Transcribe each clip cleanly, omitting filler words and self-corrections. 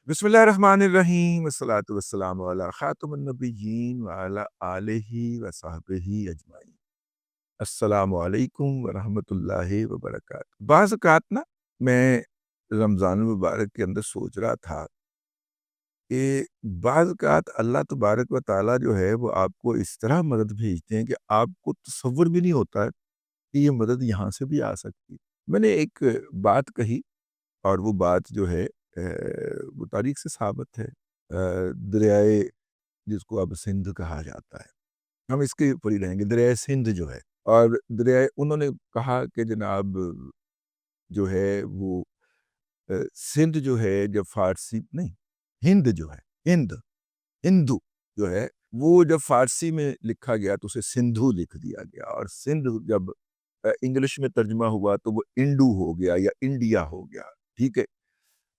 بسم اللہ الرحمن الرحیم والصلاة والسلام علی خاتم النبیین وعلی آلہ وصحبہ اجمعین۔ السلام علیکم ورحمۃ اللہ وبرکاتہ۔ بعض اوقات نا میں رمضان المبارک کے اندر سوچ رہا تھا کہ بعض اوقات اللہ تبارک و تعالیٰ جو ہے وہ آپ کو اس طرح مدد بھیجتے ہیں کہ آپ کو تصور بھی نہیں ہوتا ہے کہ یہ مدد یہاں سے بھی آ سکتی ہے۔ میں نے ایک بات کہی اور وہ بات جو ہے وہ تاریخ سے ثابت ہے۔ دریائے جس کو اب سندھ کہا جاتا ہے، ہم اس کے اوپر ہی رہیں گے۔ دریائے سندھ جو ہے، اور دریائے انہوں نے کہا کہ جناب جو ہے وہ سندھ جو ہے جب فارسی نہیں، ہند جو ہے، ہندو جو ہے وہ جب فارسی میں لکھا گیا تو اسے سندھو لکھ دیا گیا، اور سندھ جب انگلش میں ترجمہ ہوا تو وہ انڈو ہو گیا یا انڈیا ہو گیا، ٹھیک ہے۔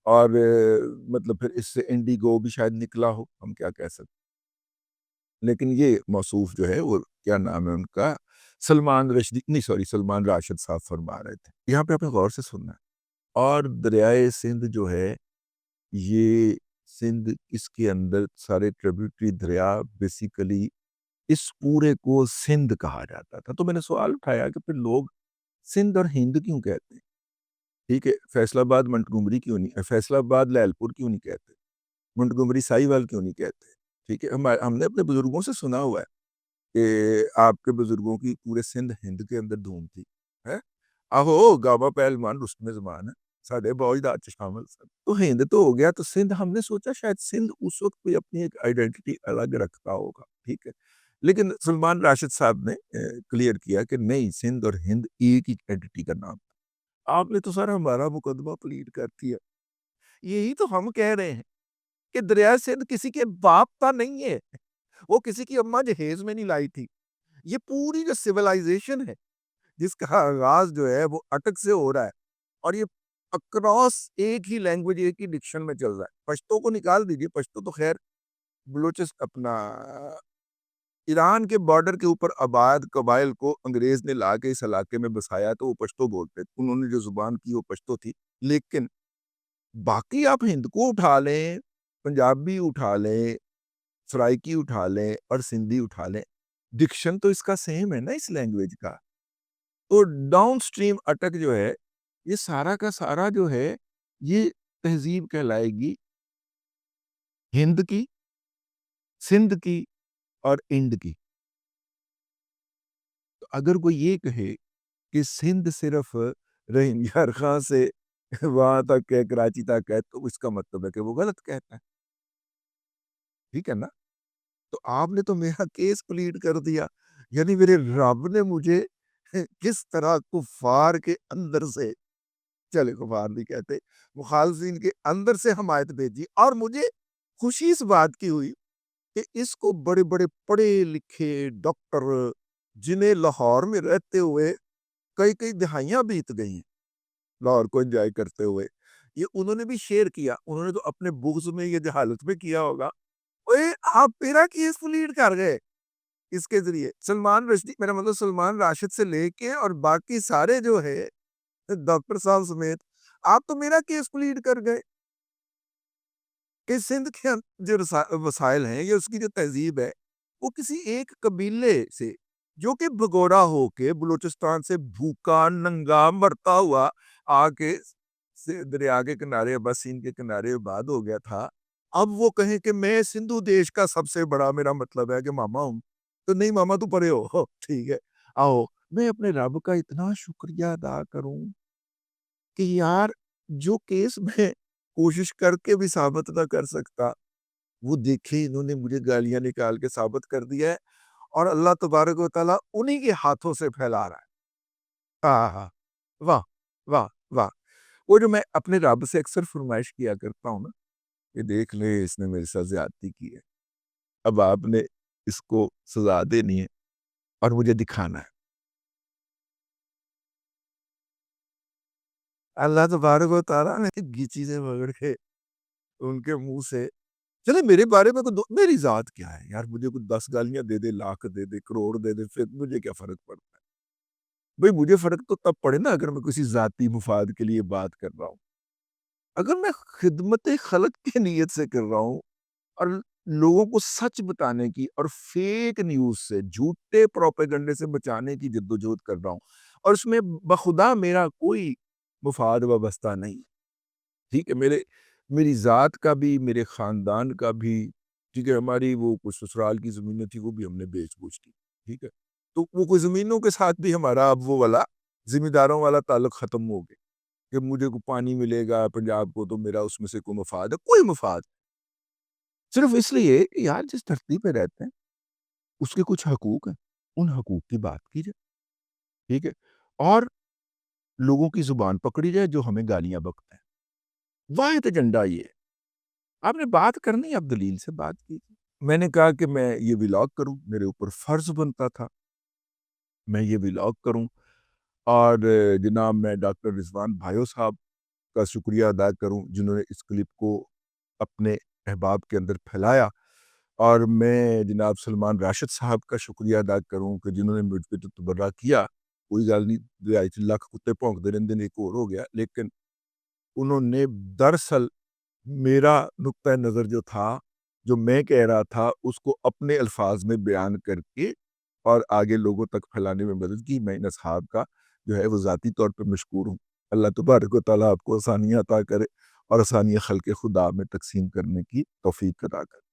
اور مطلب پھر اس سے انڈیگو بھی شاید نکلا ہو، ہم کیا کہہ سکتے، لیکن یہ موصوف جو ہے وہ کیا نام ہے ان کا، سلمان رشدی نہیں سوری سلمان راشد صاحب فرما رہے تھے۔ یہاں پہ آپ نے غور سے سننا ہے۔ اور دریائے سندھ جو ہے یہ سندھ، اس کے اندر سارے ٹریبیوٹری دریا بیسیکلی اس پورے کو سندھ کہا جاتا تھا۔ تو میں نے سوال اٹھایا کہ پھر لوگ سندھ اور ہند کیوں کہتے ہیں؟ ٹھیک ہے، فیصل آباد منٹگمری کیوں نہیں، فیصل آباد لال پور کیوں نہیں کہتے، منٹگمری ساہیوال کیوں نہیں کہتے؟ ٹھیک ہے، ہم نے اپنے بزرگوں سے سنا ہوا ہے کہ آپ کے بزرگوں کی پورے سندھ ہند کے اندر دھوم تھی ہے۔ آہو گاوا پہلوان رستم زمان ہے ساڈے بوجھ دا شامل سن، تو ہند تو ہو گیا، تو سندھ ہم نے سوچا شاید سندھ اس وقت کوئی اپنی ایک آئیڈینٹی الگ رکھتا ہوگا، ٹھیک ہے۔ لیکن سلمان راشد صاحب نے کلیئر کیا کہ نہیں، سندھ اور ہند ایک ہی اینٹی کا نام۔ آپ نے تو سر ہمارا مقدمہ پلیٹ کر دیا۔ یہی تو ہم کہہ رہے ہیں کہ دریائے سندھ کسی کے باپ کا نہیں ہے، وہ کسی کی اماں جہیز میں نہیں لائی تھی۔ یہ پوری جو سیولائزیشن ہے جس کا آغاز جو ہے وہ اٹک سے ہو رہا ہے، اور یہ اکراس ایک ہی لینگویج، ایک ہی ڈکشن میں چل رہا ہے۔ پشتو کو نکال دیجئے، پشتو تو خیر بلوچس اپنا ایران کے بارڈر کے اوپر آباد قبائل کو انگریز نے لا کے اس علاقے میں بسایا تو وہ پشتو بولتے تھے، انہوں نے جو زبان کی وہ پشتو تھی۔ لیکن باقی آپ ہند کو اٹھا لیں، پنجابی اٹھا لیں، سرائکی اٹھا لیں اور سندھی اٹھا لیں، ڈکشن تو اس کا سیم ہے نا اس لینگویج کا۔ تو ڈاؤن سٹریم اٹک جو ہے یہ سارا کا سارا جو ہے یہ تہذیب کہلائے گی ہند کی، سندھ کی اور انڈ کی۔ تو اگر کوئی یہ کہے کہ سندھ صرف رحیم یار خان سے وہاں تک ہے، کراچی تک ہے، تو اس کا مطلب ہے کہ وہ غلط کہتا ہے، ٹھیک ہے نا۔ تو آپ نے تو میرا کیس پلیٹ کر دیا، یعنی میرے رب نے مجھے کس طرح کفار کے اندر سے، چلے کفار نہیں کہتے، مخالفین کے اندر سے حمایت بھیجی، اور مجھے خوشی اس بات کی ہوئی کہ اس کو بڑے بڑے پڑھے لکھے ڈاکٹر، جنہیں لاہور میں رہتے ہوئے کئی کئی دہائیاں بیت گئی ہیں لاہور کو انجوائے کرتے ہوئے، یہ انہوں نے بھی شیئر کیا، انہوں نے تو اپنے بغض میں یہ جہالت میں کیا ہوگا، اوے آپ میرا کیس پلیٹ کر گئے اس کے ذریعے۔ سلمان رشدی، میرا مطلب سلمان راشد سے لے کے اور باقی سارے جو ہے ڈاکٹر صاحب سمیت، آپ تو میرا کیس پلیٹ کر گئے کہ سندھ کے جو وسائل ہیں یا اس کی جو تہذیب ہے وہ کسی ایک قبیلے سے جو کہ بھگورا ہو کے بلوچستان سے بھوکا ننگا مرتا ہوا آ کے دریا کے کنارے، بس سندھ کے کنارے آباد ہو گیا تھا، اب وہ کہیں کہ میں سندھو دیش کا سب سے بڑا، میرا مطلب ہے کہ ماما ہوں، تو نہیں ماما تو پرے ہو، ٹھیک ہے۔ آؤ میں اپنے رب کا اتنا شکریہ ادا کروں کہ یار جو کیس میں کوشش کر کے بھی ثابت نہ کر سکتا، وہ دیکھے انہوں نے مجھے گالیاں نکال کے ثابت کر دیا ہے، اور اللہ تبارک و تعالیٰ انہی کے ہاتھوں سے پھیلا رہا ہے۔ ہاں، واہ واہ واہ۔ وہ جو میں اپنے رب سے اکثر فرمائش کیا کرتا ہوں نا کہ دیکھ لے اس نے میرے ساتھ زیادتی کی ہے، اب آپ نے اس کو سزا دینی ہے اور مجھے دکھانا ہے۔ اللہ تبارک و تعالیٰ نے یہ چیزیں پکڑ کے ان کے منہ سے، چلے میرے بارے میں میری ذات کیا ہے یار، مجھے کوئی 10 گالیاں دے دے، لاکھ دے دے، کروڑ دے دے، پھر مجھے کیا فرق پڑتا ہے؟ بھئی مجھے فرق تو تب پڑے نا اگر میں کسی ذاتی مفاد کے لیے بات کر رہا ہوں۔ اگر میں خدمت خلق کی نیت سے کر رہا ہوں اور لوگوں کو سچ بتانے کی اور فیک نیوز سے جھوٹے پروپیگنڈے سے بچانے کی جدوجہد کر رہا ہوں اور اس میں بخدا میرا کوئی مفاد وابستہ نہیں، ٹھیک ہے، میری ذات کا بھی، میرے خاندان کا بھی، ٹھیک ہے، ہماری وہ کچھ سسرال کی زمینیں تھی وہ بھی ہم نے بیچ بوچ کی، ٹھیک ہے، تو وہ کوئی زمینوں کے ساتھ بھی ہمارا اب وہ والا ذمہ داروں والا تعلق ختم ہو گیا کہ مجھے کو پانی ملے گا پنجاب کو تو میرا اس میں سے کوئی مفاد ہے، کوئی مفاد، صرف اس لیے کہ یار جس دھرتی پہ رہتے ہیں اس کے کچھ حقوق ہیں، ان حقوق کی بات کی جائے، ٹھیک ہے، اور لوگوں کی زبان پکڑی جائے جو ہمیں گالیاں بکتے ہیں، واحد ایجنڈا یہ ہے۔ آپ نے بات کرنی، آپ دلیل سے بات کی، میں نے کہا کہ میں یہ ولاگ کروں، میرے اوپر فرض بنتا تھا میں یہ ولاگ کروں، اور جناب میں ڈاکٹر رضوان بھائیو صاحب کا شکریہ ادا کروں جنہوں نے اس کلپ کو اپنے احباب کے اندر پھیلایا، اور میں جناب سلمان راشد صاحب کا شکریہ ادا کروں کہ جنہوں نے مجھ پہ تو تبرہ کیا، کوئی گل نہیں، لاکھ کتے بھونکتے رہندے نے، ایک اور ہو گیا، لیکن انہوں نے دراصل میرا نقطہ نظر جو تھا، جو میں کہہ رہا تھا، اس کو اپنے الفاظ میں بیان کر کے اور آگے لوگوں تک پھیلانے میں مدد کی۔ میں ان اصحاب کا جو ہے وہ ذاتی طور پہ مشکور ہوں۔ اللہ تبارک و تعالیٰ آپ کو آسانیاں عطا کرے اور آسانیاں خلق خدا میں تقسیم کرنے کی توفیق عطا کرے۔